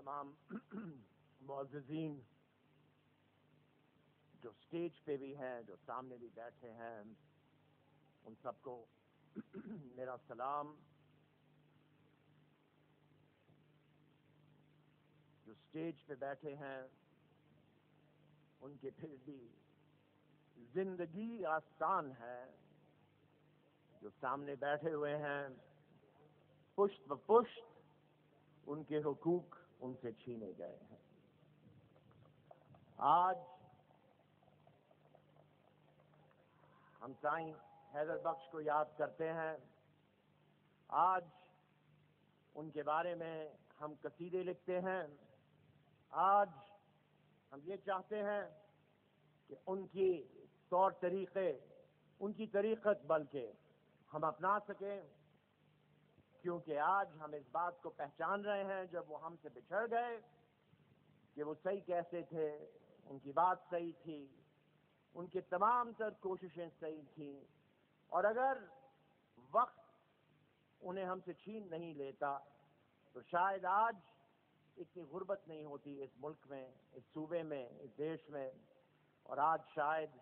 تمام معززین جو سٹیج پہ بھی ہیں، جو سامنے بھی بیٹھے ہیں، ان سب کو میرا سلام. جو سٹیج پہ بیٹھے ہیں ان کے پھر بھی زندگی آسان ہے. جو سامنے بیٹھے ہوئے ہیں پشت بپشت ان کے حقوق ان سے چھینے گئے ہیں. آج ہم سائیں حیدر بخش کو یاد کرتے ہیں. آج ان کے بارے میں ہم قصیدے لکھتے ہیں. آج ہم یہ چاہتے ہیں کہ ان کی طور طریقے، ان کی طریقت بلکہ ہم اپنا سکیں، کیونکہ آج ہم اس بات کو پہچان رہے ہیں جب وہ ہم سے بچھڑ گئے کہ وہ صحیح کیسے تھے. ان کی بات صحیح تھی، ان کی تمام تر کوششیں صحیح تھیں، اور اگر وقت انہیں ہم سے چھین نہیں لیتا تو شاید آج اتنی غربت نہیں ہوتی اس ملک میں، اس صوبے میں، اس دیش میں. اور آج شاید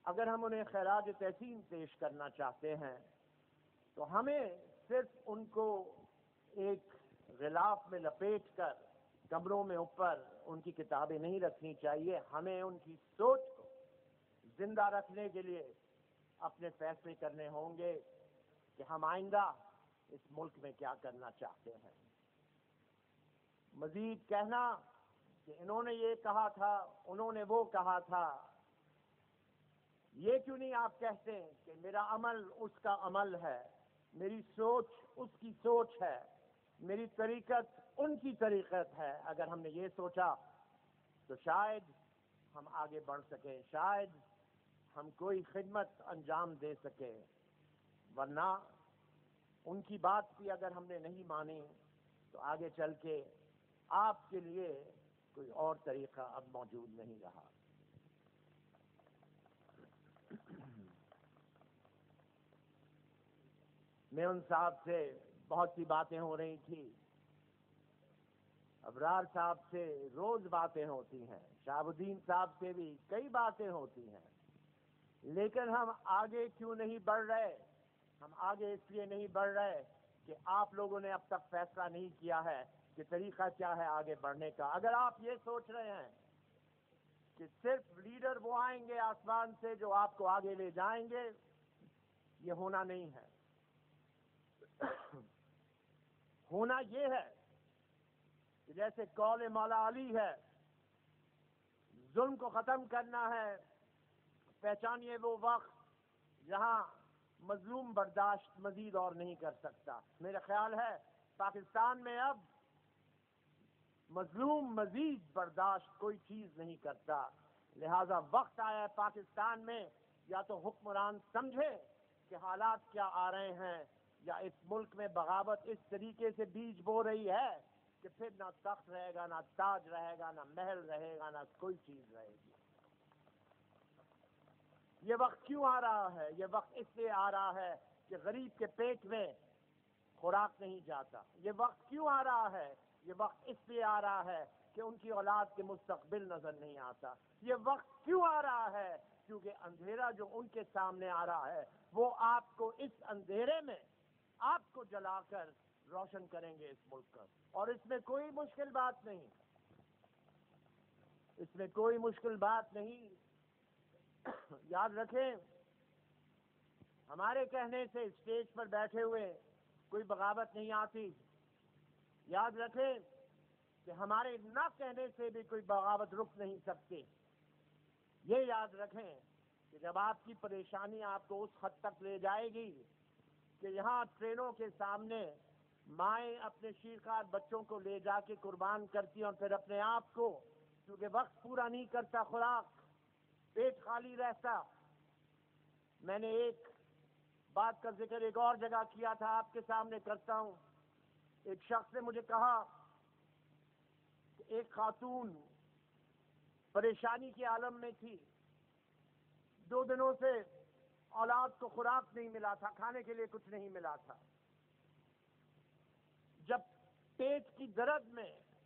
اگر ہم انہیں خراج تحسین پیش کرنا چاہتے ہیں تو ہمیں صرف ان کو ایک غلاف میں لپیٹ کر کمروں میں اوپر ان کی کتابیں نہیں رکھنی چاہیے. ہمیں ان کی سوچ کو زندہ رکھنے کے لیے اپنے فیصلے کرنے ہوں گے کہ ہم آئندہ اس ملک میں کیا کرنا چاہتے ہیں. مزید کہنا کہ انہوں نے یہ کہا تھا، انہوں نے وہ کہا تھا، یہ کیوں نہیں آپ کہتے ہیں کہ میرا عمل اس کا عمل ہے، میری سوچ اس کی سوچ ہے، میری طریقت ان کی طریقت ہے. اگر ہم نے یہ سوچا تو شاید ہم آگے بڑھ سکیں، شاید ہم کوئی خدمت انجام دے سکیں. ورنہ ان کی بات بھی اگر ہم نے نہیں مانی تو آگے چل کے آپ کے لیے کوئی اور طریقہ اب موجود نہیں رہا. میں ان صاحب سے بہت سی باتیں ہو رہی تھی، ابرار صاحب سے روز باتیں ہوتی ہیں، شہاب الدین صاحب سے بھی کئی باتیں ہوتی ہیں، لیکن ہم آگے کیوں نہیں بڑھ رہے؟ ہم آگے اس لیے نہیں بڑھ رہے کہ آپ لوگوں نے اب تک فیصلہ نہیں کیا ہے کہ طریقہ کیا ہے آگے بڑھنے کا. اگر آپ یہ سوچ رہے ہیں کہ صرف لیڈر وہ آئیں گے آسمان سے جو آپ کو آگے لے جائیں گے، یہ ہونا نہیں ہے. ہونا یہ ہے کہ جیسے قول مولا علی ہے، ظلم کو ختم کرنا ہے، پہچانیے وہ وقت جہاں مظلوم برداشت مزید اور نہیں کر سکتا. میرا خیال ہے پاکستان میں اب مظلوم مزید برداشت کوئی چیز نہیں کرتا. لہذا وقت آیا ہے پاکستان میں یا تو حکمران سمجھے کہ حالات کیا آ رہے ہیں، یا اس ملک میں بغاوت اس طریقے سے بیج بو رہی ہے کہ پھر نہ تخت رہے گا، نہ تاج رہے گا، نہ محل رہے گا، نہ کوئی چیز رہے گی. یہ وقت کیوں آ رہا ہے؟ یہ وقت اس لیے آ رہا ہے کہ غریب کے پیٹ میں خوراک نہیں جاتا. یہ وقت کیوں آ رہا ہے؟ یہ وقت اس لیے آ رہا ہے کہ ان کی اولاد کے مستقبل نظر نہیں آتا. یہ وقت کیوں آ رہا ہے؟ کیونکہ اندھیرا جو ان کے سامنے آ رہا ہے وہ آپ کو اس اندھیرے میں آپ کو جلا کر روشن کریں گے اس ملک کا. اور اس میں کوئی مشکل بات نہیں، اس میں کوئی مشکل بات نہیں. یاد رکھیں، ہمارے کہنے سے اسٹیج پر بیٹھے ہوئے کوئی بغاوت نہیں آتی. یاد رکھیں کہ ہمارے نہ کہنے سے بھی کوئی بغاوت رک نہیں سکتی. یہ یاد رکھیں کہ جب آپ کی پریشانی آپ کو اس حد تک لے جائے گی کہ یہاں ٹرینوں کے سامنے مائیں اپنے شیرخوار بچوں کو لے جا کے قربان کرتی اور پھر اپنے آپ کو، کیونکہ وقت پورا نہیں کرتا خوراک، پیٹ خالی رہتا. میں نے ایک بات کا ذکر ایک اور جگہ کیا تھا، آپ کے سامنے کرتا ہوں. ایک شخص نے مجھے کہا کہ ایک خاتون پریشانی کے عالم میں تھی، 2 دنوں سے اولاد کو خوراک نہیں ملا تھا، کھانے کے لیے کچھ نہیں ملا تھا. جب پیٹ کی درد میں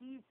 30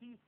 30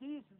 30